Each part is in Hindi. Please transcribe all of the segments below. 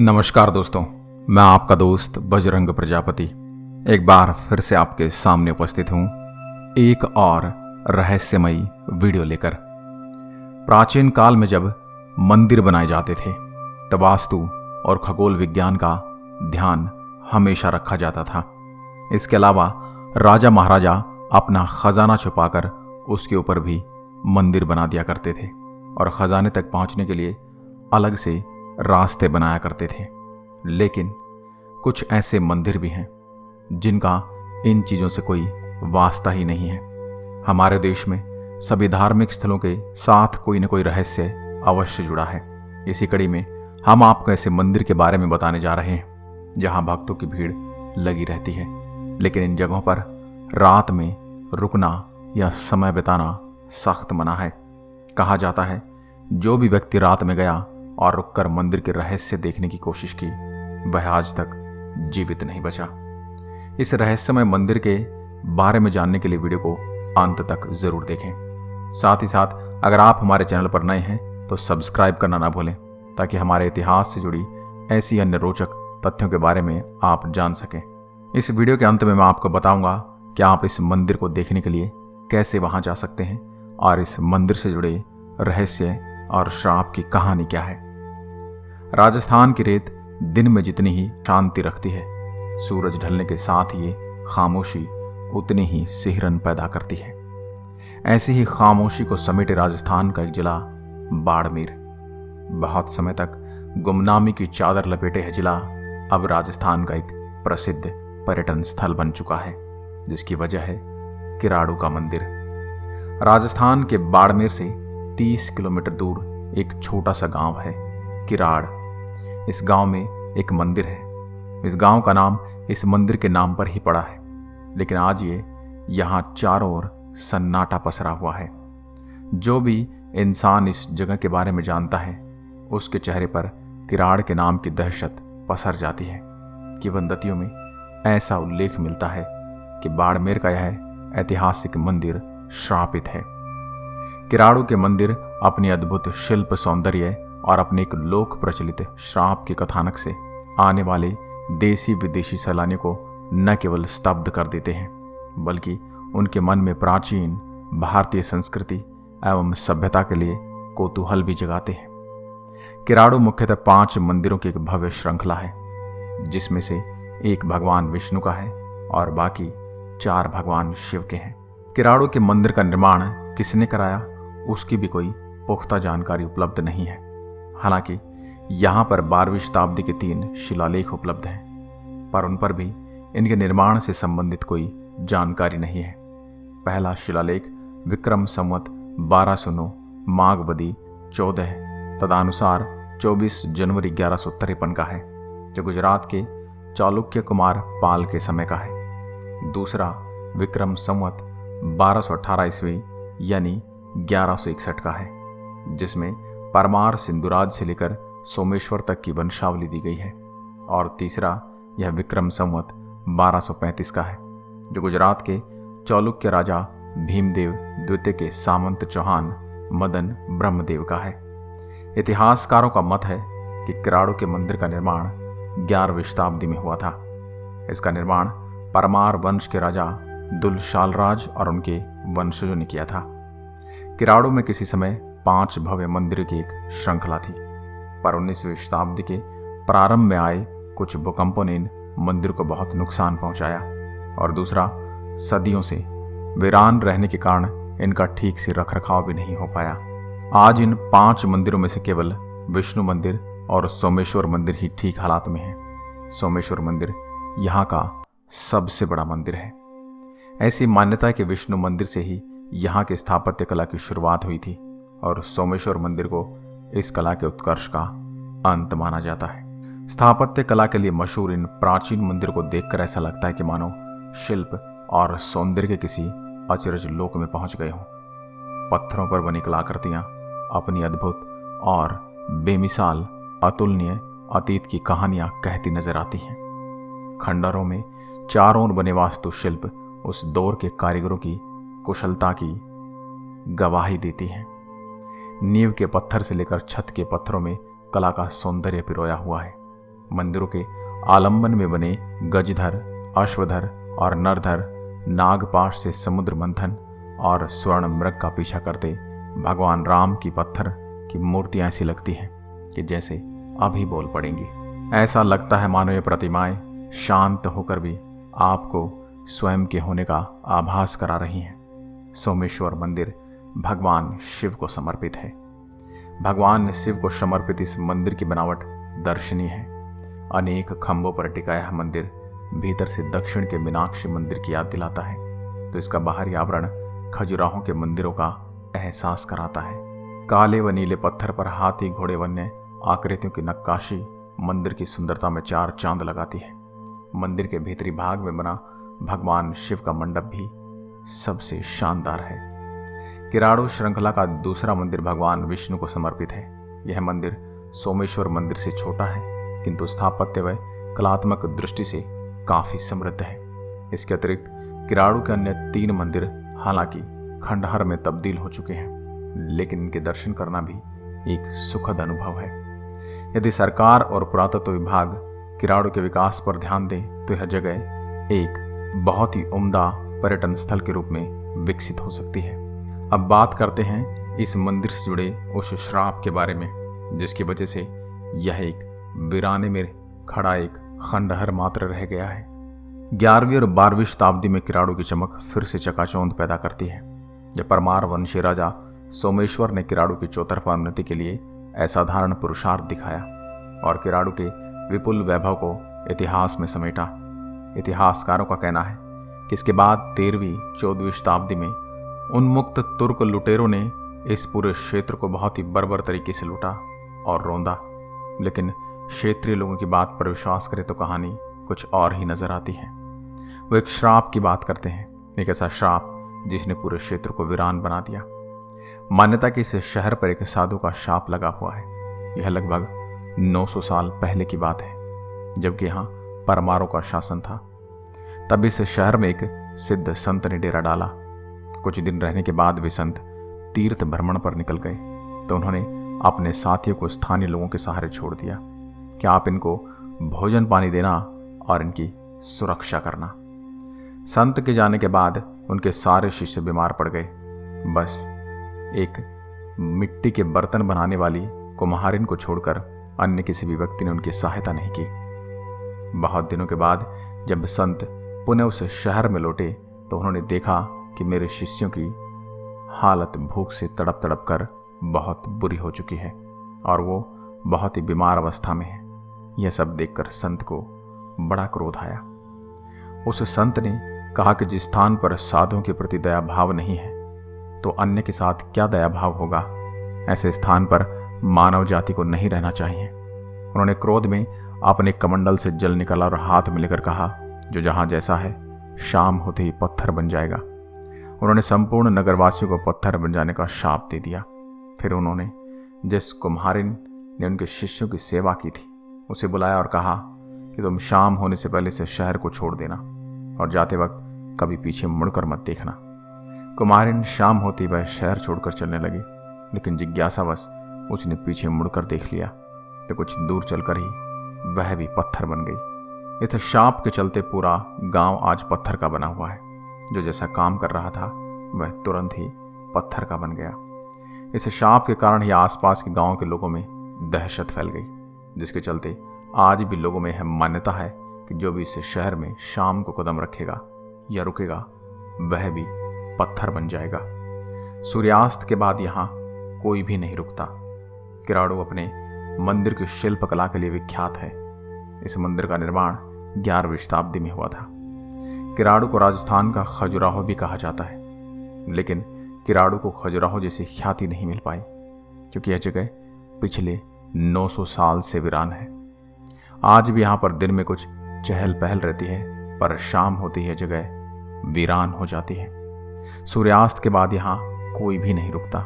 नमस्कार दोस्तों, मैं आपका दोस्त बजरंग प्रजापति एक बार फिर से आपके सामने उपस्थित हूँ एक और रहस्यमयी वीडियो लेकर। प्राचीन काल में जब मंदिर बनाए जाते थे तब वास्तु और खगोल विज्ञान का ध्यान हमेशा रखा जाता था। इसके अलावा राजा महाराजा अपना खजाना छुपाकर उसके ऊपर भी मंदिर बना दिया करते थे और खजाने तक पहुंचने के लिए अलग से रास्ते बनाया करते थे। लेकिन कुछ ऐसे मंदिर भी हैं जिनका इन चीज़ों से कोई वास्ता ही नहीं है। हमारे देश में सभी धार्मिक स्थलों के साथ कोई न कोई रहस्य अवश्य जुड़ा है। इसी कड़ी में हम आपको ऐसे मंदिर के बारे में बताने जा रहे हैं जहां भक्तों की भीड़ लगी रहती है, लेकिन इन जगहों पर रात में रुकना या समय बिताना सख्त मना है। कहा जाता है जो भी व्यक्ति रात में गया और रुककर मंदिर के रहस्य देखने की कोशिश की वह आज तक जीवित नहीं बचा। इस रहस्यमय मंदिर के बारे में जानने के लिए वीडियो को अंत तक जरूर देखें। साथ ही साथ अगर आप हमारे चैनल पर नए हैं तो सब्सक्राइब करना ना भूलें ताकि हमारे इतिहास से जुड़ी ऐसी अन्य रोचक तथ्यों के बारे में आप जान सकें। इस वीडियो के अंत में मैं आपको बताऊंगा कि आप इस मंदिर को देखने के लिए कैसे वहां जा सकते हैं और इस मंदिर से जुड़े रहस्य और श्राप की कहानी क्या है। राजस्थान की रेत दिन में जितनी ही शांति रखती है, सूरज ढलने के साथ ये खामोशी उतनी ही सिहरन पैदा करती है। ऐसी ही खामोशी को समेटे राजस्थान का एक जिला बाड़मेर। बहुत समय तक गुमनामी की चादर लपेटे है जिला अब राजस्थान का एक प्रसिद्ध पर्यटन स्थल बन चुका है, जिसकी वजह है किराड़ू का मंदिर। राजस्थान के बाड़मेर से 30 किलोमीटर दूर एक छोटा सा गांव है किराड़। इस गांव में एक मंदिर है। इस गांव का नाम इस मंदिर के नाम पर ही पड़ा है, लेकिन आज ये यहाँ चारों ओर सन्नाटा पसरा हुआ है। जो भी इंसान इस जगह के बारे में जानता है उसके चेहरे पर किराड़ के नाम की दहशत पसर जाती है। किंवदंतियों में ऐसा उल्लेख मिलता है कि बाड़मेर का यह ऐतिहासिक मंदिर श्रापित है। किराड़ू के मंदिर अपनी अद्भुत शिल्प सौंदर्य और अपने एक लोक प्रचलित श्राप के कथानक से आने वाले देसी विदेशी सैलानियों को न केवल स्तब्ध कर देते हैं बल्कि उनके मन में प्राचीन भारतीय संस्कृति एवं सभ्यता के लिए कौतूहल भी जगाते हैं। किराड़ू मुख्यतः 5 मंदिरों की एक भव्य श्रृंखला है, जिसमें से एक भगवान विष्णु का है और बाकी 4 भगवान शिव के हैं। किराड़ू के मंदिर का निर्माण किसने कराया उसकी भी कोई पुख्ता जानकारी उपलब्ध नहीं है। हालांकि यहाँ पर 12वीं शताब्दी के 3 शिलालेख उपलब्ध हैं, पर उन पर भी इनके निर्माण से संबंधित कोई जानकारी नहीं है। पहला शिलालेख विक्रम संवत 1209 माघ वदी 14 तदानुसार 24 जनवरी 1153 का है, जो गुजरात के चालुक्य कुमार पाल के समय का है। दूसरा विक्रम संवत 1218 ईस्वी यानी 1161 का है, जिसमें परमार सिंधुराज से लेकर सोमेश्वर तक की वंशावली दी गई है। और तीसरा यह विक्रम संवत 1235 का है, जो गुजरात के चालुक्य राजा भीमदेव द्वितीय के सामंत चौहान मदन ब्रह्मदेव का है। इतिहासकारों का मत है कि किराड़ू के मंदिर का निर्माण 11वीं शताब्दी में हुआ था। इसका निर्माण परमार वंश के राजा दुलशालराज और उनके वंशजों ने किया था। किराड़ू में किसी समय 5 भव्य मंदिरों की एक श्रृंखला थी, पर 19वीं शताब्दी के प्रारंभ में आए कुछ भूकंपों ने इन मंदिर को बहुत नुकसान पहुंचाया और दूसरा सदियों से वीरान रहने के कारण इनका ठीक से रखरखाव भी नहीं हो पाया। आज इन 5 मंदिरों में से केवल विष्णु मंदिर और सोमेश्वर मंदिर ही ठीक हालात में है। सोमेश्वर मंदिर यहाँ का सबसे बड़ा मंदिर है। ऐसी मान्यता है कि विष्णु मंदिर से ही यहाँ की स्थापत्य कला की शुरुआत हुई थी और सोमेश्वर मंदिर को इस कला के उत्कर्ष का अंत माना जाता है। स्थापत्य कला के लिए मशहूर इन प्राचीन मंदिर को देखकर ऐसा लगता है कि मानो शिल्प और सौंदर्य के किसी अचरज लोक में पहुंच गए हों। पत्थरों पर बनी कलाकृतियां अपनी अद्भुत और बेमिसाल अतुलनीय अतीत की कहानियां कहती नजर आती हैं। खंडरों में चारों ओर बने वास्तुशिल्प उस दौर के कारीगरों की कुशलता की गवाही देती हैं। नींव के पत्थर से लेकर छत के पत्थरों में कला का सौंदर्य पिरोया हुआ है। मंदिरों के आलंबन में बने गजधर, अश्वधर और नरधर नागपाश से समुद्र मंथन और स्वर्ण मृग का पीछा करते भगवान राम की पत्थर की मूर्तियां ऐसी लगती हैं कि जैसे अभी बोल पड़ेंगी। ऐसा लगता है मानो ये प्रतिमाएं शांत होकर भी आपको स्वयं के होने का आभास करा रही हैं। सोमेश्वर मंदिर भगवान शिव को समर्पित है। भगवान शिव को समर्पित इस मंदिर की बनावट दर्शनीय है। अनेक खंभों पर टिका यह मंदिर भीतर से दक्षिण के मीनाक्षी मंदिर की याद दिलाता है, तो इसका बाहरी आवरण खजुराहों के मंदिरों का एहसास कराता है। काले व नीले पत्थर पर हाथी, घोड़े, वन्य आकृतियों की नक्काशी मंदिर की सुंदरता में चार चांद लगाती है। मंदिर के भीतरी भाग में बना भगवान शिव का मंडप भी सबसे शानदार है। किराड़ू श्रृंखला का दूसरा मंदिर भगवान विष्णु को समर्पित है। यह मंदिर सोमेश्वर मंदिर से छोटा है, किंतु स्थापत्य व कलात्मक दृष्टि से काफी समृद्ध है। इसके अतिरिक्त किराड़ू के अन्य 3 मंदिर हालांकि खंडहर में तब्दील हो चुके हैं, लेकिन इनके दर्शन करना भी एक सुखद अनुभव है। यदि सरकार और पुरातत्व विभाग किराड़ू के विकास पर ध्यान दे तो यह जगह एक बहुत ही उम्दा पर्यटन स्थल के रूप में विकसित हो सकती है। अब बात करते हैं इस मंदिर से जुड़े उस श्राप के बारे में जिसकी वजह से यह एक वीराने में खड़ा एक खंडहर मात्र रह गया है। 11वीं और 12वीं शताब्दी में किराड़ू की चमक फिर से चकाचौंध पैदा करती है। जब परमार वंशी राजा सोमेश्वर ने किराड़ू की चौतरफा उन्नति के लिए असाधारण पुरुषार्थ दिखाया और किराड़ू के विपुल वैभव को इतिहास में समेटा। इतिहासकारों का कहना है कि इसके बाद 13वीं-14वीं शताब्दी में उन्मुक्त तुर्क लुटेरों ने इस पूरे क्षेत्र को बहुत ही बर्बर तरीके से लूटा और रौंदा। लेकिन क्षेत्रीय लोगों की बात पर विश्वास करें तो कहानी कुछ और ही नजर आती है। वो एक श्राप की बात करते हैं, एक ऐसा श्राप जिसने पूरे क्षेत्र को वीरान बना दिया। मान्यता कि इस शहर पर एक साधु का शाप लगा हुआ है। यह लगभग 900 साल पहले की बात है, जबकि यहाँ परमारों का शासन था। तब इस शहर में एक सिद्ध संत ने डेरा डाला। कुछ दिन रहने के बाद वे संत तीर्थ भ्रमण पर निकल गए तो उन्होंने अपने साथियों को स्थानीय लोगों के सहारे छोड़ दिया कि आप इनको भोजन पानी देना और इनकी सुरक्षा करना। संत के जाने के बाद उनके सारे शिष्य बीमार पड़ गए। बस एक मिट्टी के बर्तन बनाने वाली कुम्हारिन को छोड़कर अन्य किसी भी व्यक्ति ने उनकी सहायता नहीं की। बहुत दिनों के बाद जब संत पुनः उस शहर में लौटे तो उन्होंने देखा कि मेरे शिष्यों की हालत भूख से तड़प तड़प कर बहुत बुरी हो चुकी है और वो बहुत ही बीमार अवस्था में है। यह सब देखकर संत को बड़ा क्रोध आया। उस संत ने कहा कि जिस स्थान पर साधुओं के प्रति दया भाव नहीं है तो अन्य के साथ क्या दया भाव होगा। ऐसे स्थान पर मानव जाति को नहीं रहना चाहिए। उन्होंने क्रोध में अपने कमंडल से जल निकाला और हाथ में लेकर कहा, जो जहां जैसा है शाम होते ही पत्थर बन जाएगा। उन्होंने संपूर्ण नगरवासियों को पत्थर बन जाने का शाप दे दिया। फिर उन्होंने जिस कुम्हारिन ने उनके शिष्यों की सेवा की थी उसे बुलाया और कहा कि तुम शाम होने से पहले से शहर को छोड़ देना और जाते वक्त कभी पीछे मुड़कर मत देखना। कुम्हारिन शाम होती वह शहर छोड़कर चलने लगी, लेकिन जिज्ञासावश उसने पीछे मुड़कर देख लिया तो कुछ दूर चलकर ही वह भी पत्थर बन गई। इस शाप के चलते पूरा गांव आज पत्थर का बना हुआ है। जो जैसा काम कर रहा था वह तुरंत ही पत्थर का बन गया। इस शाप के कारण ही आसपास के गांव के लोगों में दहशत फैल गई, जिसके चलते आज भी लोगों में यह मान्यता है कि जो भी इस शहर में शाम को कदम रखेगा या रुकेगा वह भी पत्थर बन जाएगा। सूर्यास्त के बाद यहाँ कोई भी नहीं रुकता। किराड़ू अपने मंदिर की शिल्पकला के लिए विख्यात है। इस मंदिर का निर्माण 11वीं शताब्दी में हुआ था। किराड़ू को राजस्थान का खजुराहो भी कहा जाता है, लेकिन किराड़ू को खजुराहो जैसी ख्याति नहीं मिल पाई क्योंकि यह जगह पिछले 900 साल से वीरान है। आज भी यहाँ पर दिन में कुछ चहल पहल रहती है, पर शाम होती है जगह वीरान हो जाती है। सूर्यास्त के बाद यहाँ कोई भी नहीं रुकता।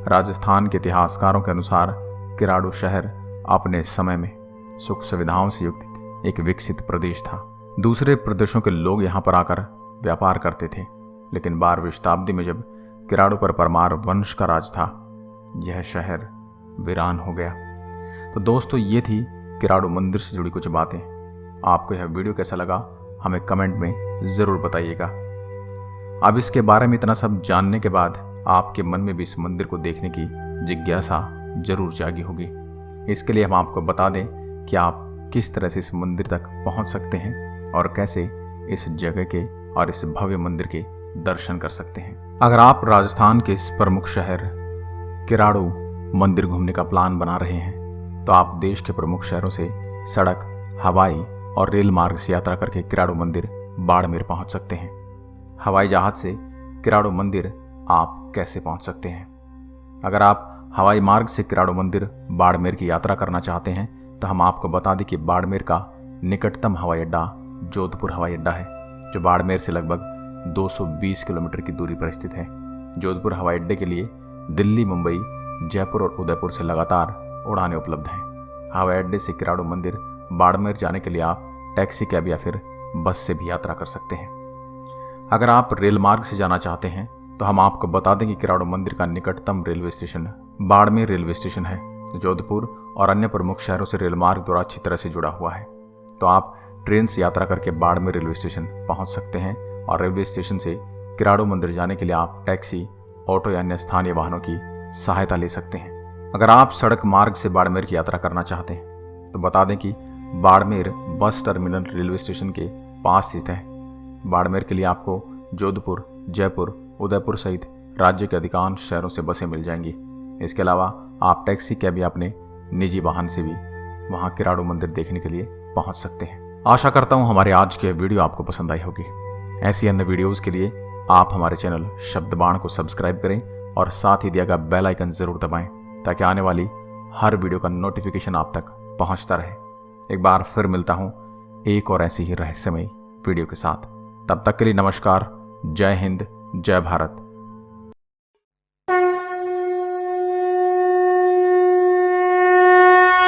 राजस्थान के इतिहासकारों के अनुसार किराड़ू शहर अपने समय में सुख सुविधाओं से युक्त एक विकसित प्रदेश था। दूसरे प्रदेशों के लोग यहाँ पर आकर व्यापार करते थे, लेकिन 12वीं शताब्दी में जब किराड़ू पर परमार वंश का राज था, यह शहर वीरान हो गया। तो दोस्तों, ये थी किराड़ू मंदिर से जुड़ी कुछ बातें। आपको यह वीडियो कैसा लगा हमें कमेंट में ज़रूर बताइएगा। अब इसके बारे में इतना सब जानने के बाद आपके मन में भी इस मंदिर को देखने की जिज्ञासा जरूर जागी होगी। इसके लिए हम आपको बता दें कि आप किस तरह से इस मंदिर तक पहुंच सकते हैं और कैसे इस जगह के और इस भव्य मंदिर के दर्शन कर सकते हैं। अगर आप राजस्थान के इस प्रमुख शहर किराड़ू मंदिर घूमने का प्लान बना रहे हैं तो आप देश के प्रमुख शहरों से सड़क, हवाई और रेल मार्ग से यात्रा करके किराड़ू मंदिर बाड़मेर पहुंच सकते हैं। हवाई जहाज से किराड़ू मंदिर आप कैसे पहुंच सकते हैं? अगर आप हवाई मार्ग से किराड़ू मंदिर बाड़मेर की यात्रा करना चाहते हैं तो हम आपको बता दें कि बाड़मेर का निकटतम हवाई अड्डा जोधपुर हवाई अड्डा है, जो बाड़मेर से लगभग 220 किलोमीटर की दूरी पर स्थित है। जोधपुर हवाई अड्डे के लिए दिल्ली, मुंबई, जयपुर और उदयपुर से लगातार उड़ानें उपलब्ध हैं। हवाई अड्डे से किराड़ू मंदिर बाड़मेर जाने के लिए आप टैक्सी, कैब या फिर बस से भी यात्रा कर सकते हैं। अगर आप रेल मार्ग से जाना चाहते हैं तो हम आपको बता दें कि किराड़ू मंदिर का निकटतम railway station Barmer railway station है, जो जोधपुर और अन्य प्रमुख शहरों से रेल मार्ग द्वारा अच्छी तरह से जुड़ा हुआ है। तो आप ट्रेन से यात्रा करके बाड़मेर रेलवे स्टेशन पहुंच सकते हैं और रेलवे स्टेशन से किराड़ू मंदिर जाने के लिए आप टैक्सी, ऑटो या अन्य स्थानीय वाहनों की सहायता ले सकते हैं। अगर आप सड़क मार्ग से बाड़मेर की यात्रा करना चाहते हैं तो बता दें कि Barmer bus terminal railway station के पास स्थित है। बाड़मेर के लिए आपको जोधपुर, जयपुर, उदयपुर सहित राज्य के अधिकांश शहरों से बसें मिल जाएंगी। इसके अलावा आप टैक्सी, कैब या अपने निजी वाहन से भी वहां किराड़ू मंदिर देखने के लिए पहुंच सकते हैं। आशा करता हूं हमारे आज के वीडियो आपको पसंद आई होगी। ऐसी अन्य वीडियोस के लिए आप हमारे चैनल शब्दबाण को सब्सक्राइब करें और साथ ही दिया गया बेल आइकन जरूर दबाएं ताकि आने वाली हर वीडियो का नोटिफिकेशन आप तक पहुंचता रहे। एक बार फिर मिलता हूं एक और ऐसी ही रहस्यमयी वीडियो के साथ। तब तक के लिए नमस्कार। जय हिंद, जय भारत।